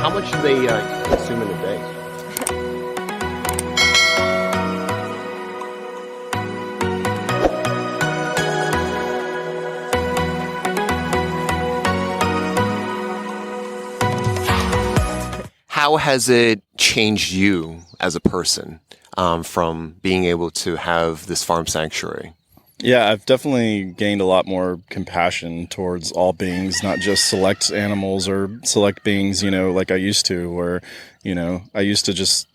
How much do they consume in a day? How has it changed you as a person from being able to have this farm sanctuary? Yeah, I've definitely gained a lot more compassion towards all beings, not just select animals or select beings, like I used to, where, I used to just,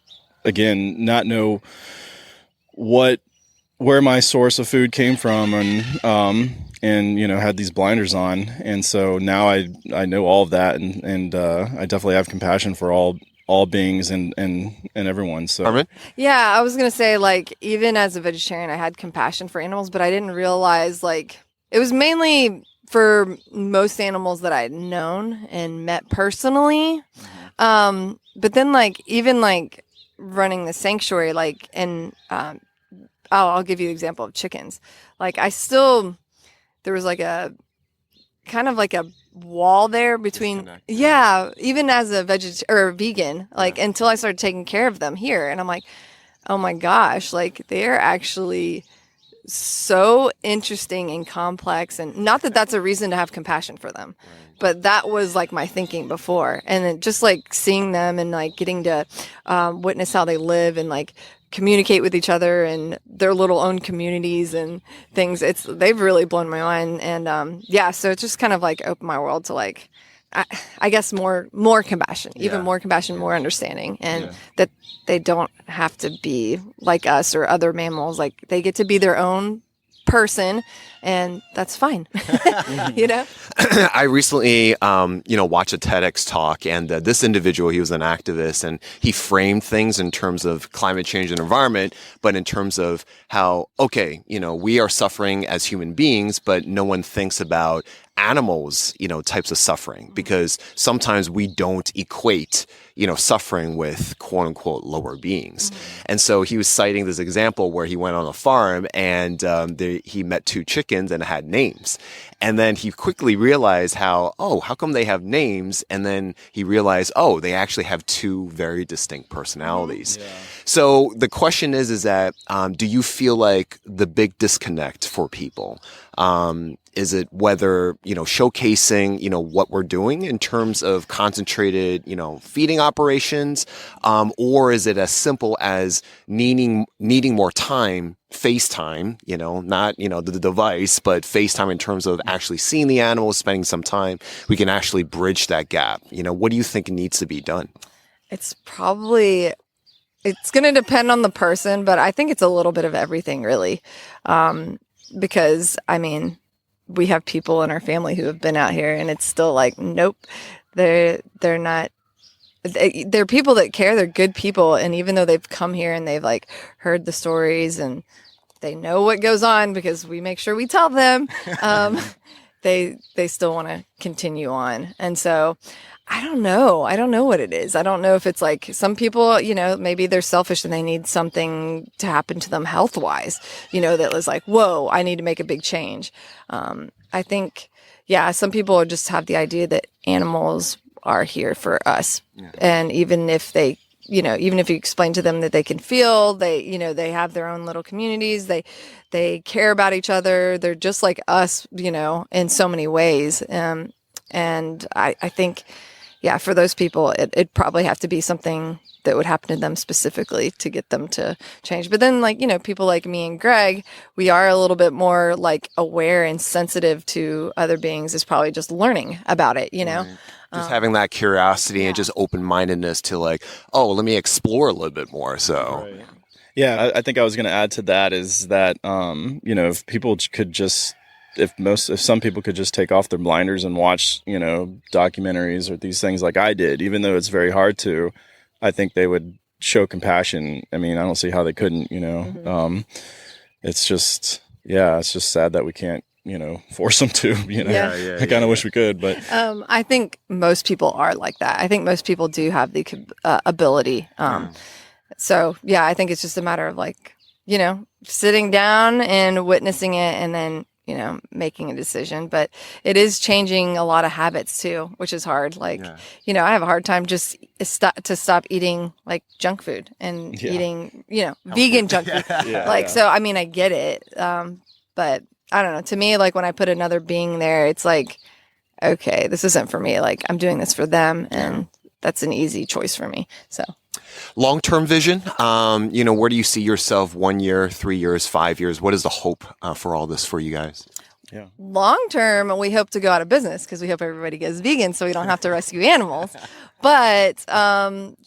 again, not know where my source of food came from and had these blinders on. And so now I know all of that and I definitely have compassion for all beings and everyone. So Carmen? Yeah, I was going to say, like, even as a vegetarian, I had compassion for animals, but I didn't realize, like, it was mainly for most animals that I'd known and met personally. But then, like, even, like, running the sanctuary, like, and I'll give you an example of chickens. Like, there was, like, a kind of like a wall there between even as a vegan, like until I started taking care of them here, and I'm like, oh my gosh, like they're actually so interesting and complex, and not that that's a reason to have compassion for them, but that was like my thinking before. And then just like seeing them and like getting to witness how they live and like communicate with each other and their little own communities and things, they've really blown my mind. And so it just kind of like opened my world to like I guess more compassion, even more compassion, more understanding, and that they don't have to be like us or other mammals. Like they get to be their own person, and that's fine. I recently, watched a TEDx talk, and this individual, he was an activist, and he framed things in terms of climate change and environment, but in terms of how, we are suffering as human beings, but no one thinks about animals, types of suffering, because sometimes we don't equate, suffering with quote unquote lower beings. And so he was citing this example where he went on a farm and he met two chickens and had names. And then he quickly realized how come they have names? And then he realized, they actually have two very distinct personalities. Yeah. So the question is that, do you feel like the big disconnect for people, is it whether, showcasing, what we're doing in terms of concentrated, feeding operations, or is it as simple as needing more time, FaceTime, not, the device, but FaceTime in terms of actually seeing the animals, spending some time, we can actually bridge that gap. What do you think needs to be done? It's going to depend on the person, but I think it's a little bit of everything, really. Because, we have people in our family who have been out here, and it's still like, nope, they're not. They're people that care. They're good people, and even though they've come here and they've like heard the stories and they know what goes on because we make sure we tell them, they still want to continue on. And so I don't know what it is. I don't know if it's like some people, maybe they're selfish and they need something to happen to them health wise, that was like, whoa, I need to make a big change. I think, some people just have the idea that animals are here for us. Yeah. And even if they, even if you explain to them that they can feel, they have their own little communities, they care about each other. They're just like us, in so many ways. And I think, for those people, it'd probably have to be something that would happen to them specifically to get them to change. But then, people like me and Greg, we are a little bit more, aware and sensitive to other beings, is probably just learning about it, Right. Just having that curiosity and just open-mindedness to let me explore a little bit more, so... Right. Yeah, I think I was going to add to that is that, if people could just... If some people could just take off their blinders and watch, documentaries or these things like I did, even though it's very hard to, I think they would show compassion. I don't see how they couldn't, Mm-hmm. It's just sad that we can't, force them to, I kind of wish we could, but. I think most people are like that. I think most people do have the ability. So I think it's just a matter of sitting down and witnessing it and then making a decision. But it is changing a lot of habits too, which is hard. Like, I have a hard time just to stop eating like junk food and eating, vegan junk food. So, I mean, I get it. But I don't know. To me, like when I put another being there, it's like, okay, this isn't for me. Like I'm doing this for them, and that's an easy choice for me. So long-term vision, where do you see yourself 1 year, 3 years, 5 years? What is the hope for all this for you guys? Yeah. Long term, we hope to go out of business because we hope everybody gets vegan so we don't have to rescue animals. But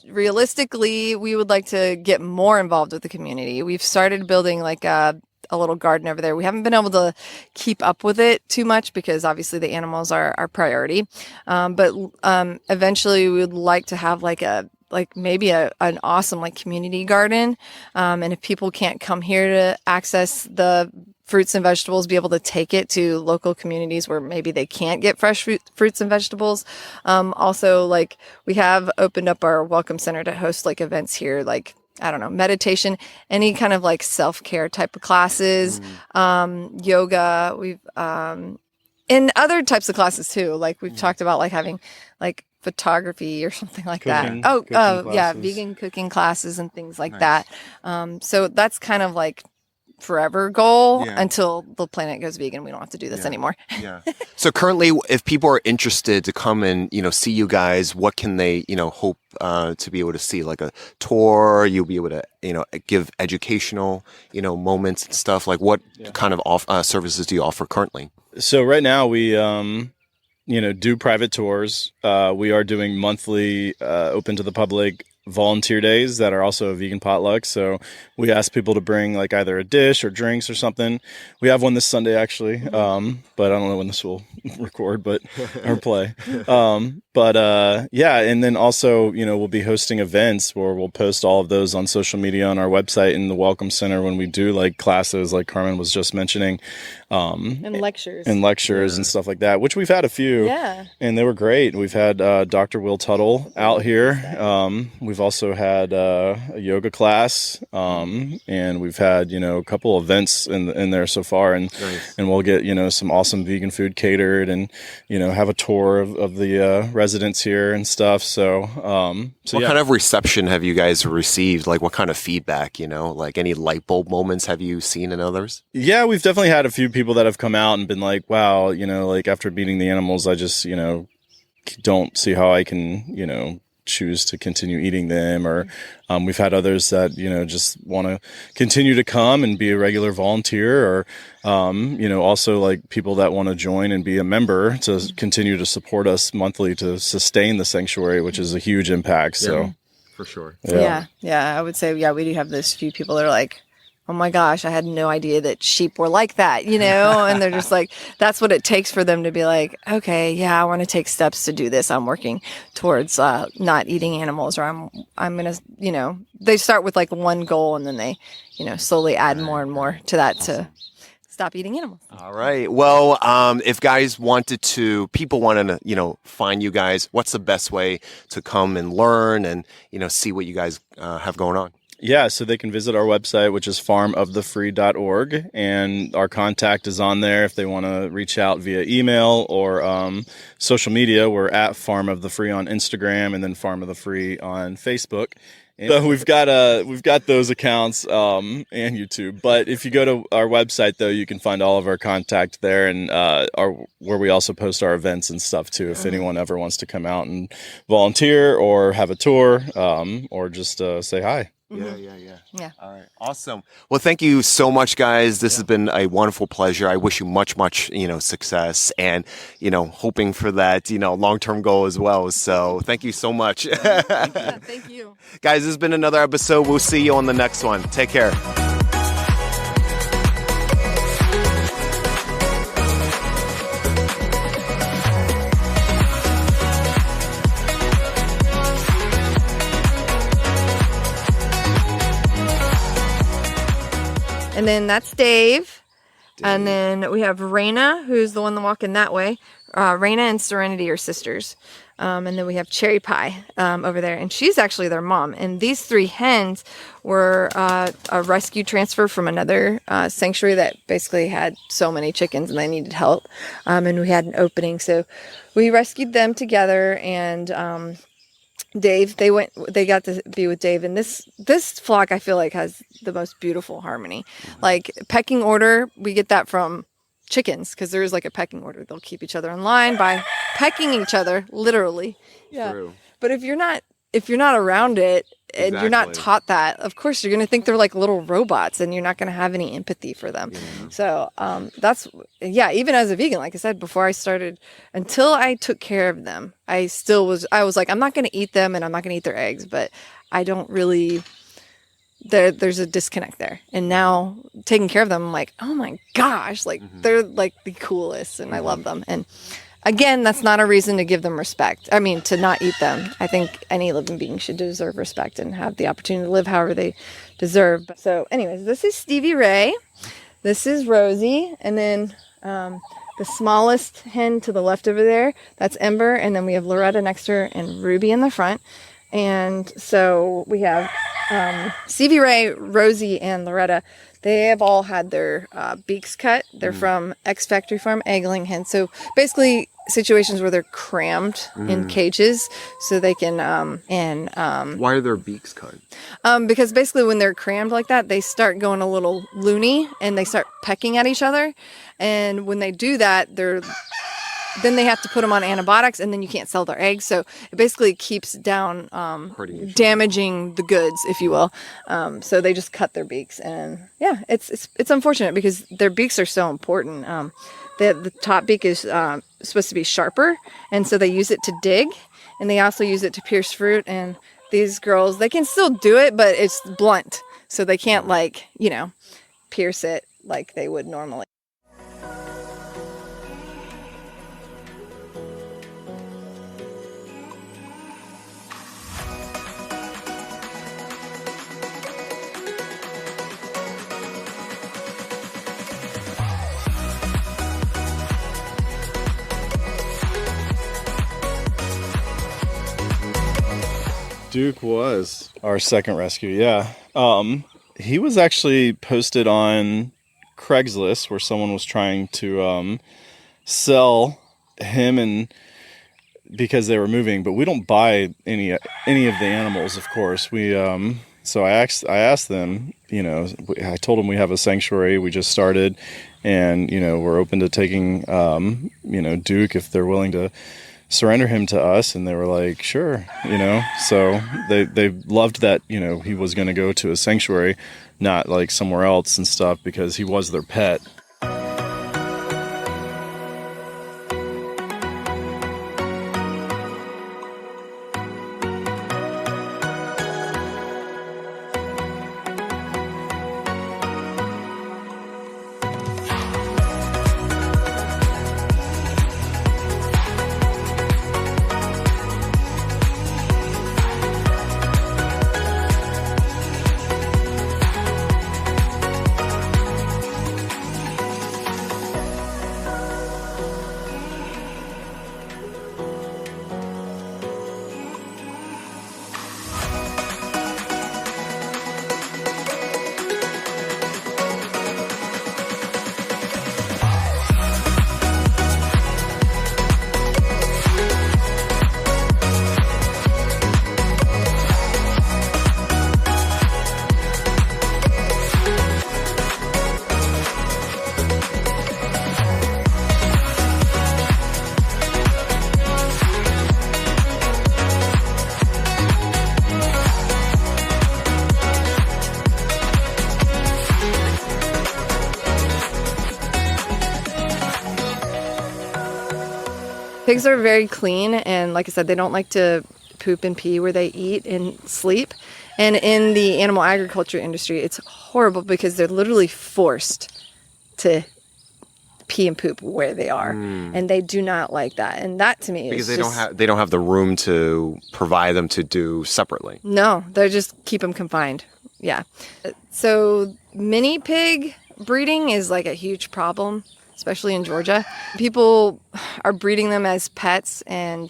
realistically, we would like to get more involved with the community. We've started building like a little garden over there. We haven't been able to keep up with it too much because obviously the animals are our priority. But eventually we would like to have maybe an awesome like community garden. And if people can't come here to access the fruits and vegetables, be able to take it to local communities where maybe they can't get fresh fruits and vegetables. Also, like we have opened up our welcome center to host like events here, like I don't know, meditation, any kind of like self-care type of classes, yoga. We've, and other types of classes too. Like we've talked about like having like photography or something like Cooking that. Yeah. classes. Vegan cooking classes and things like that. So that's kind of like forever goal until the planet goes vegan. We don't have to do this anymore. So currently, if people are interested to come and, see you guys, what can they, hope to be able to see? Like a tour, you'll be able to, give educational, moments and stuff. Like what kind of services do you offer currently? So right now we, do private tours. We are doing monthly open to the public volunteer days that are also a vegan potluck. So we ask people to bring like either a dish or drinks or something. We have one this Sunday actually, but I don't know when this will record, or play. And then also, we'll be hosting events where we'll post all of those on social media on our website in the Welcome Center when we do like classes like Carmen was just mentioning. And lectures. And stuff like that, which we've had a few. Yeah. And they were great. We've had Dr. Will Tuttle out here. We've also had a yoga class, and we've had, a couple events in there so far. And we'll get, some awesome vegan food catered and, have a tour of the residents here and stuff. So, what kind of reception have you guys received? Like what kind of feedback, like any light bulb moments have you seen in others? Yeah, we've definitely had a few people that have come out and been like, wow, like after meeting the animals, I just, don't see how I can, choose to continue eating them. Or we've had others that, just want to continue to come and be a regular volunteer, or, also like people that want to join and be a member to continue to support us monthly to sustain the sanctuary, which is a huge impact. So for sure. Yeah. I would say, we do have those few people that are like, oh my gosh, I had no idea that sheep were like that, and they're just like, that's what it takes for them to be like, okay, I want to take steps to do this. I'm working towards not eating animals, or I'm going to, they start with like one goal and then they, slowly add more and more to that to stop eating animals. All right. Well, if people wanted to, find you guys, what's the best way to come and learn and, see what you guys have going on? Yeah, so they can visit our website, which is farmofthefree.org, and our contact is on there if they want to reach out via email or social media. We're at Farm of the Free on Instagram and then Farm of the Free on Facebook. And so we've got those accounts and YouTube. But if you go to our website, though, you can find all of our contact there, and where we also post our events and stuff too. If anyone ever wants to come out and volunteer or have a tour, or just say hi. Yeah. All right. Awesome. Well, thank you so much, guys. This has been a wonderful pleasure. I wish you much, success and, hoping for that, long-term goal as well. So thank you so much. Thank you. Guys, this has been another episode. We'll see you on the next one. Take care. And then that's Dave. And then we have Raina, who's the one walking that way. Raina and Serenity are sisters. And then we have Cherry Pie over there, and she's actually their mom. And these 3 hens were a rescue transfer from another sanctuary that basically had so many chickens and they needed help. And we had an opening, so we rescued them together. And Dave, they got to be with Dave, and this flock I feel like has the most beautiful harmony. Like pecking order, we get that from chickens because there is like a pecking order. They'll keep each other in line by pecking each other, literally. Yeah. True. But if you're not around it and you're not Exactly. taught that, of course you're going to think they're like little robots and you're not going to have any empathy for them. Yeah. So that's, yeah, even as a vegan, like I said, before I started, until I took care of them, I was like, I'm not going to eat them and I'm not going to eat their eggs, but I don't really, there's a disconnect there. And now taking care of them, I'm like, oh my gosh, like they're like the coolest and I love them. And again, that's not a reason to give them respect. I mean, to not eat them. I think any living being should deserve respect and have the opportunity to live however they deserve. So anyways, this is Stevie Ray. This is Rosie. And then the smallest hen to the left over there, that's Ember. And then we have Loretta next to her and Ruby in the front. And so we have Stevie Ray, Rosie, and Loretta. They have all had their beaks cut. They're from ex-factory farm egg-laying hens. So basically situations where they're crammed in cages so they can, Why are their beaks cut? because basically when they're crammed like that, they start going a little loony and they start pecking at each other. And when they do that, then they have to put them on antibiotics and then you can't sell their eggs. So it basically keeps down Hurting each other. damaging the goods, if you will. So they just cut their beaks. And yeah, it's unfortunate because their beaks are so important. The top beak is supposed to be sharper. And so they use it to dig. And they also use it to pierce fruit. And these girls, they can still do it, but it's blunt. So they can't pierce it like they would normally. Duke was our second rescue. Yeah. He was actually posted on Craigslist where someone was trying to sell him and because they were moving, but we don't buy any of the animals, of course. So I asked them, I told them we have a sanctuary we just started and, we're open to taking, Duke if they're willing to surrender him to us, and they were like, sure, so they loved that, he was going to go to a sanctuary, not like somewhere else and stuff, because he was their pet. Pigs are very clean, and like I said, they don't like to poop and pee where they eat and sleep. And in the animal agriculture industry, it's horrible because they're literally forced to pee and poop where they are, and they do not like that. And that to me Because is they don't have the room to provide them to do separately. No, they just keep them confined. Yeah. So mini pig breeding is like a huge problem, especially in Georgia. People are breeding them as pets, and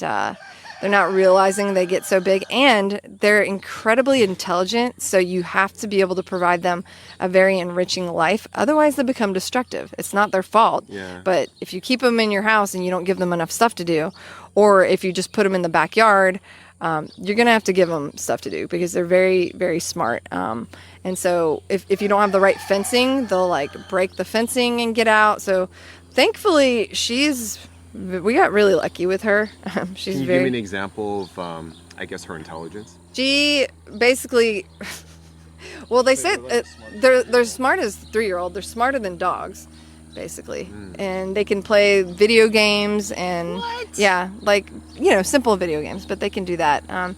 They're not realizing they get so big, and they're incredibly intelligent. So you have to be able to provide them a very enriching life. Otherwise, they become destructive. It's not their fault. Yeah. But if you keep them in your house and you don't give them enough stuff to do, or if you just put them in the backyard, you're going to have to give them stuff to do because they're very, very smart. And so if you don't have the right fencing, they'll like break the fencing and get out. So thankfully, we got really lucky with her. She's Can you very. give me an example of, I guess, her intelligence? She basically, well, they said they're smart as 3-year-old. They're smarter than dogs, basically, and they can play video games and yeah, like simple video games, but they can do that.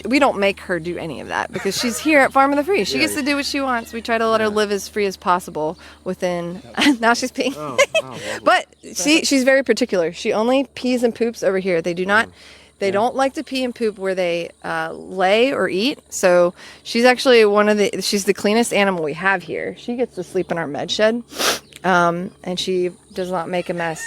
We don't make her do any of that because she's here at Farm of the Free. She gets to do what she wants. We try to let her live as free as possible within. Now she's peeing. But she's very particular. She only pees and poops over here. They do not. They don't like to pee and poop where they lay or eat. So she's actually she's the cleanest animal we have here. She gets to sleep in our med shed, and she does not make a mess.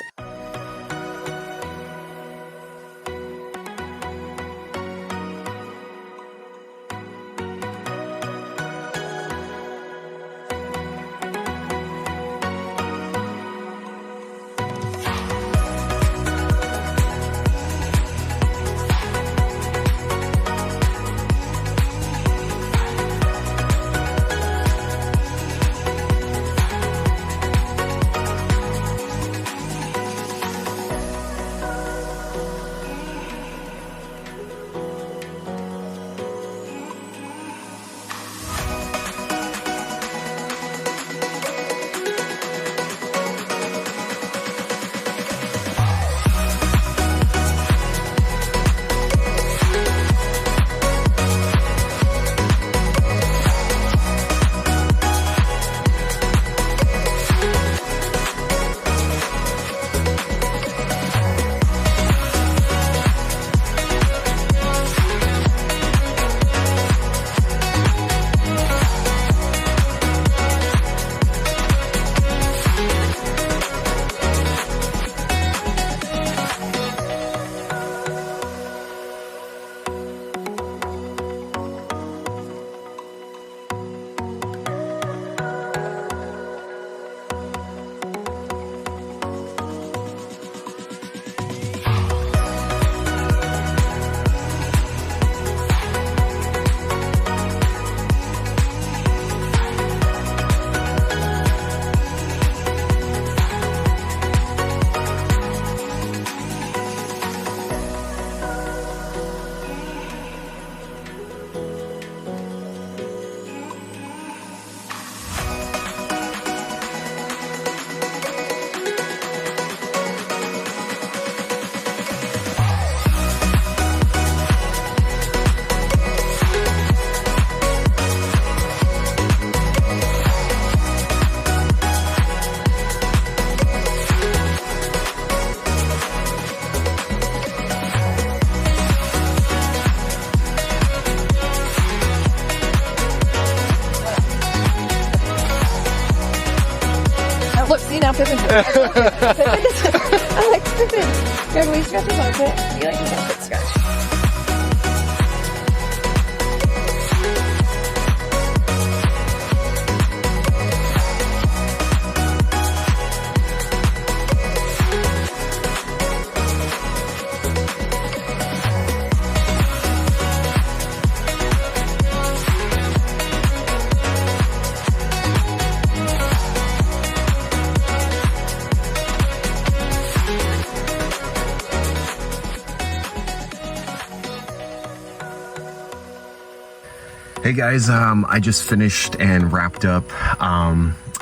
Look, see now, Pippin. I like Pippin. Greg, will you scratch his armpit? You like his armpit scratch. Hey guys, I just finished and wrapped up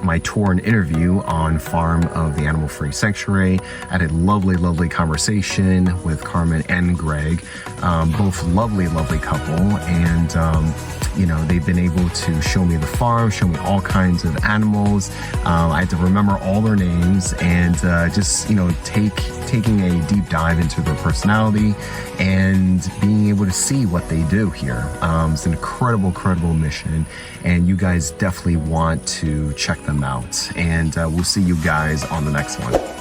my tour and interview on Farm of the Animal Free Sanctuary. I had a lovely conversation with Carmen and Greg, both lovely couple, and they've been able to show me the farm, show me all kinds of animals. I had to remember all their names and taking a deep dive into their personality and being able to see what they do here. It's an incredible mission, and you guys definitely want to check them out. And we'll see you guys on the next one.